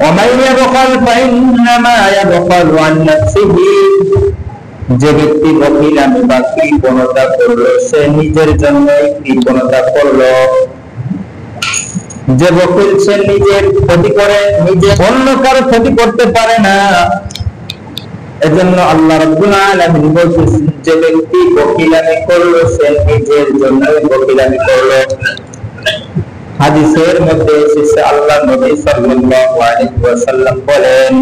ومن يبخل فإنما يبخل عن نفسه। যে ব্যক্তি বখিলামি বা কৃপণতা করলো সে নিজের জন্যই কৃপণতা করলো। যে বখিল সে নিজের ক্ষতি করে, নিজে অন্য কারো ক্ষতি করতে পারে না। এজন্য আল্লাহ রাব্বুল আলামিন বলছেন যে ব্যক্তি বখিলামি করলো সে নিজের জন্যই বখিলামি করলো। হাদিসের মধ্যে এসেছে আল্লাহর নবী সাল্লাল্লাহু আলাইহি ওয়াসাল্লাম বলেন,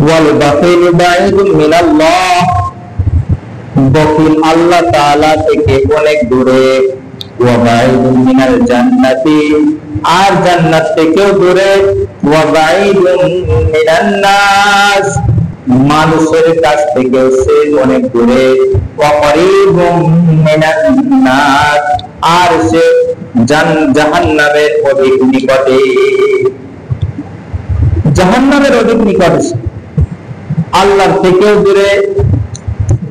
ওয়াল বাখিল বাঈদুন মিনাল্লাহ। বখিল আল্লাহ তাআলা থেকে অনেক দূরে। ওয়া বাঈদুন মিনাল জান্নাতি, আর জান্নাত থেকেও দূরে। ওয়া বাঈদুন মিনান নাস, মানুষের কাছ থেকেও সে অনেক দূরে। ওয়া করিবুম মিনান নাস, আর সে জাহান্নামের অধিক নিকটে। জাহান্নামের অধিক নিকটে, আল্লাহর থেকেও দূরে,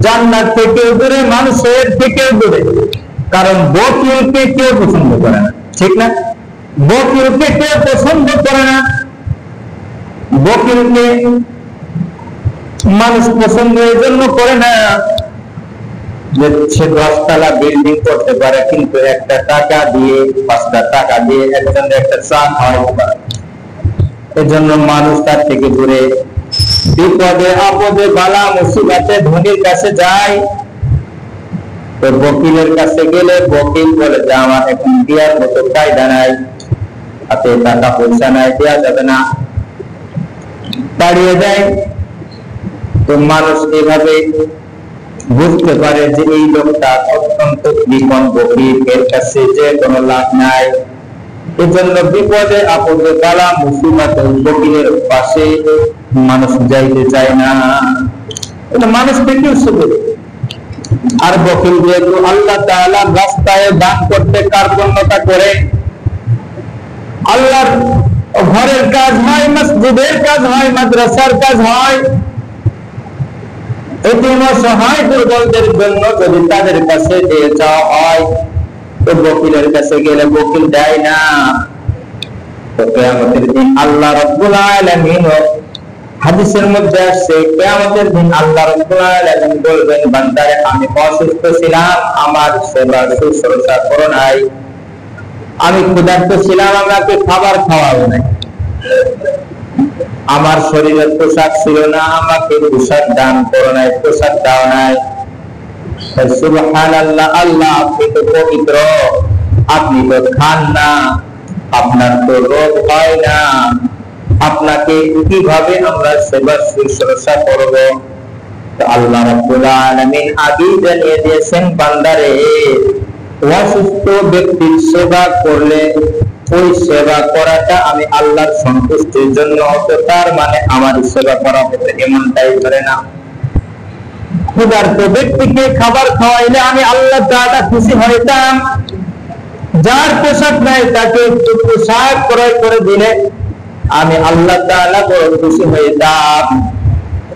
জান্নাত থেকেও দূরে, মানুষের থেকেও দূরে। কারণ বকিলকে কেউ পছন্দ করে না, ঠিক না? বকিলকে কেউ পছন্দ করে না। বকিলকে মানুষ পছন্দ এই জন্য করে না যে সে 10 তলা বিল্ডিং করতে পারে, কিন্তু একটা টাকা দিয়ে, 5টা টাকা দিয়ে একজন একটা চা খাওয়াতে পারে। এজন্য মানুষ তার থেকে দূরে। বিপদে আপদে বালা মুসিবতে ধনীর কাছে যায়, তো বকিলের কাছে গেলে বকিল বলে যে আমার এখন দেওয়ার মতো কায়দা নাই, হাতে টাকা পয়সা নাই, দেওয়া যাবে না, দাঁড়িয়ে যায়। তো মানুষ এভাবে বুঝতে পারে যে এই লোকটা অত্যন্ত কৃপণ বকিল, এর কাছে যে কোনো লাভ নাই। এজন্য বিপদে আপদে বালা মুসিবতে বকিলের পাশে মানুষ যাইতে চায় না। এটা মানুষ থেকেও শুধু। আর বকিল যেহেতু আল্লাহ তাআলার রাস্তায় দান করতে কার্পণ্যতা করে, আল্লাহর ঘরের কাজ হয়, মসজিদের কাজ হয়, মাদ্রাসার কাজ হয়, এতিম অসহায় দুর্বলদের জন্য যদি তাদের কাছে দিয়ে যাওয়া হয়, তো বকিলের কাছে গেলে বকিল দেয় না। তো কিয়ামতের দিন আল্লাহ রাব্বুল আলামিন, হাদিসের মধ্যে আসছে, কিয়ামতের দিন আল্লাহ রাব্বুল আলামিন বলবেন, বান্দারে আমি অসুস্থ ছিলাম, আমার সেবা শুশ্রূষা করো নাই। আমি ক্ষুধার্ত ছিলাম, আমাকে খাবার খাওয়াও নাই। আমার শরীরে পোশাক ছিল না, আমাকে পোশাক দান করো নাই, পোশাক দাও নাই। সুবহানাল্লাহ, আল্লাহ আপনি তো পবিত্র, আপনি তো খান না, আপনার তো রোগ হয় না, আপনাকে কিভাবে আমরা সেবা শুশ্রূষা করব? তো আল্লাহ রাব্বুল আলামিন আগেই জানিয়ে দিয়েছেন, বান্দারে অসুস্থ ব্যক্তির সেবা করলে ওই সেবা করাটা আমি আল্লাহর সন্তুষ্টির জন্য হতো, তার মানে আমার সেবা করা হতো এমনটাই ধরে না। ক্ষুধার্ত ব্যক্তিকে খাবার খাওয়াইলে আমি আল্লাহ তাআলা খুশি হইতাম। যার পোশাক নাই তাকে একটু পোশাক ক্রয় করে দিলে আমি আল্লাহ তাআলা বড় খুশি হইতাম।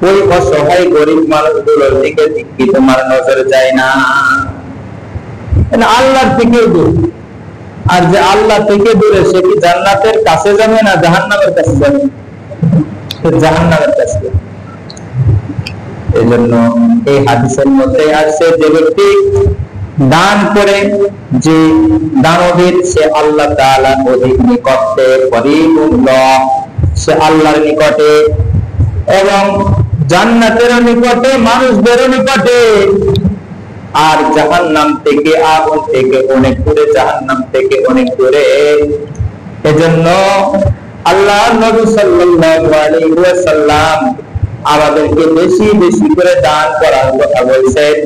ওই অসহায় গরিব মানুষগুলোর দিকে কি তোমার নজর যায় না? আল্লাহর থেকে দূর। আর যে আল্লাহ থেকে দূরে সে কি জান্নাতের কাছে যাবে না জাহান্নামের কাছে যাবে? জাহান্নামের কাছে। এজন্য এই হাদিসের মধ্যে আছে, যে ব্যক্তি দান করে, যে দানবীর, সে আল্লাহ তাআলার অধিক নিকটে, করিবুল্লাহ, সে আল্লাহর নিকটে এবং জান্নাতের নিকটে, মানুষদের নিকটে। আর জাহান্নাম থেকে, আগুন থেকে অনেক দূরে, জাহান্নাম থেকে অনেক দূরে। এজন্য আল্লাহর নবী সাল্লাল্লাহু আলাইহি ওয়াসাল্লাম আমাদেরকে বেশি বেশি করে দান করার কথা বলছেন।